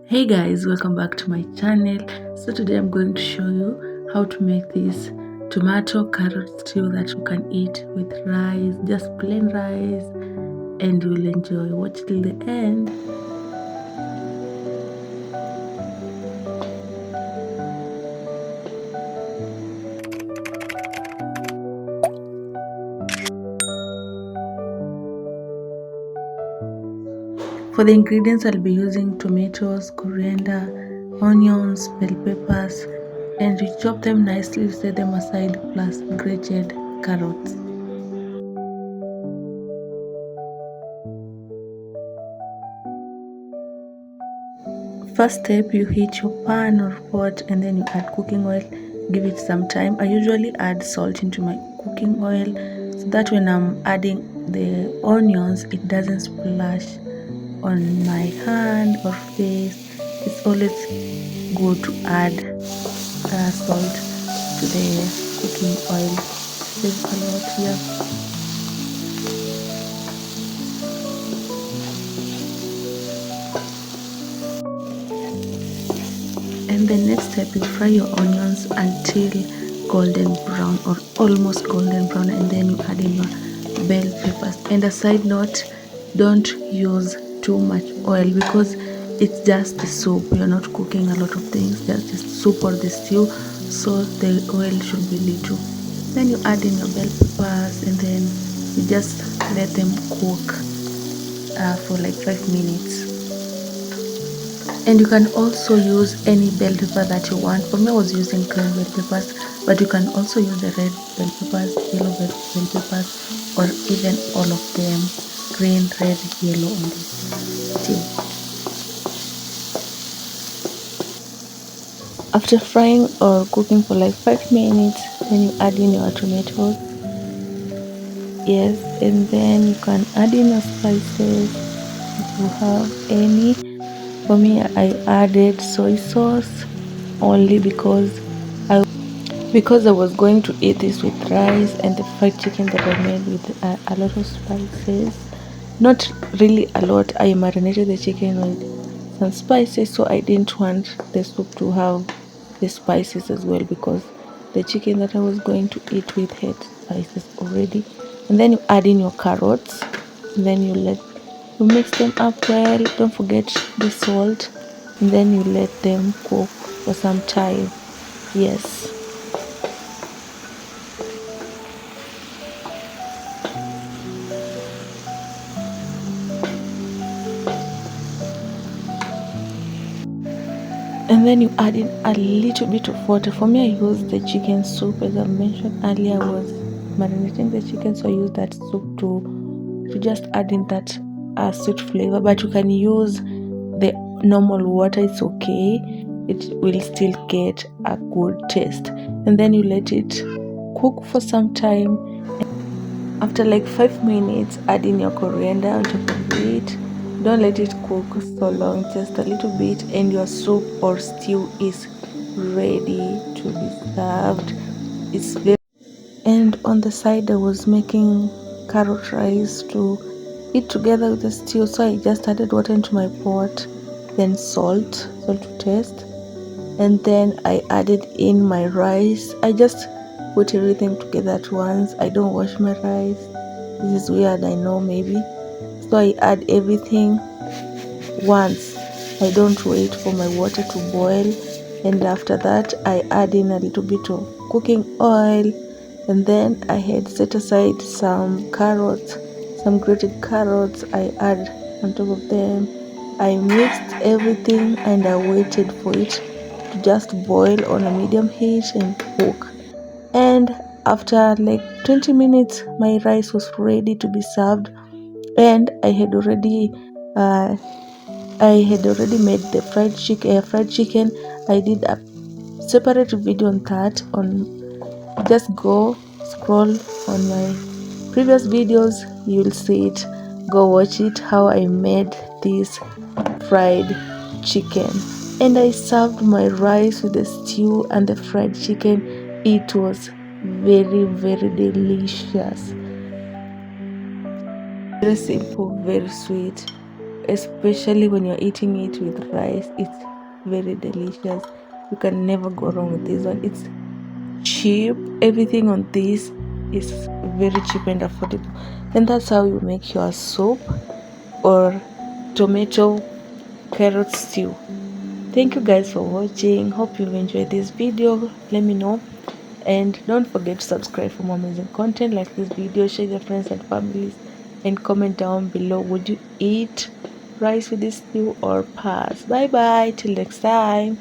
Hey guys, welcome back to my channel. So today I'm going to show you how to make this tomato carrot stew that you can eat with rice, just plain rice, and you will enjoy. Watch till the end. For the ingredients, I'll be using tomatoes, coriander, onions, bell peppers, and you chop them nicely, set them aside, plus grated carrots. First step, you heat your pan or pot and then you add cooking oil. Give it some time. I usually add salt into my cooking oil so that when I'm adding the onions, it doesn't splash on my hand or face. It's always good to add salt to the cooking oil. Saves a lot here. And the next step, you fry your onions until golden brown or almost golden brown, and then you add in your bell peppers. And a side note, don't use too much oil because it's just the soup. You're not cooking a lot of things, just the soup or the stew, so the oil should be little. Then you add in your bell peppers and then you just let them cook for like 5 minutes. And you can also use any bell pepper that you want. For me, I was using green bell peppers, but you can also use the red bell peppers, yellow bell peppers, or even all of them, green, red, yellow on this stew. After frying or cooking for like 5 minutes, then you add in your tomatoes. Yes, and then you can add in your spices if you have any. For me, I added soy sauce only because I was going to eat this with rice and the fried chicken that I made with a lot of spices. Not really a lot. I marinated the chicken with some spices, so I didn't want the soup to have the spices as well because the chicken that I was going to eat with had spices already. And then you add in your carrots, and then you mix them up well. Don't forget the salt, and then you let them cook for some time. Yes. And then you add in a little bit of water. For me, I used the chicken soup. As I mentioned earlier, I was marinating the chicken, so I used that soup to just add in that sweet flavor. But you can use the normal water, it's okay. It will still get a good taste. And then you let it cook for some time. After like 5 minutes, add in your coriander on top of it. Don't let it cook so long, just a little bit, and your soup or stew is ready to be served. It's very. And on the side, I was making carrot rice to eat together with the stew, so I just added water into my pot, then salt to taste, and then I added in my rice. I just put everything together at once. I don't wash my rice. This is weird, I know, maybe. So I add everything once. I don't wait for my water to boil, and after that I add in a little bit of cooking oil, and then I had set aside some carrots, some grated carrots. I add on top of them. I mixed everything and I waited for it to just boil on a medium heat and cook. And after like 20 minutes, my rice was ready to be served, and uh, I had already made the fried chicken. I did a separate video on that. On just go scroll on my previous videos, you'll see it. Go watch it how I made this fried chicken. And I served my rice with the stew and the fried chicken. It was very, very delicious. Very simple, very sweet. especially when you're eating it with rice. It's very delicious. You can never go wrong with this one. It's cheap. Everything on this is very cheap and affordable, and that's how you make your soup or tomato carrot stew. Thank you guys for watching. Hope you've enjoyed this video. Let me know, and don't forget to subscribe for more amazing content like this video. Share your friends and families, and comment down below, would you eat rice with this stew or pass? Bye bye till next time.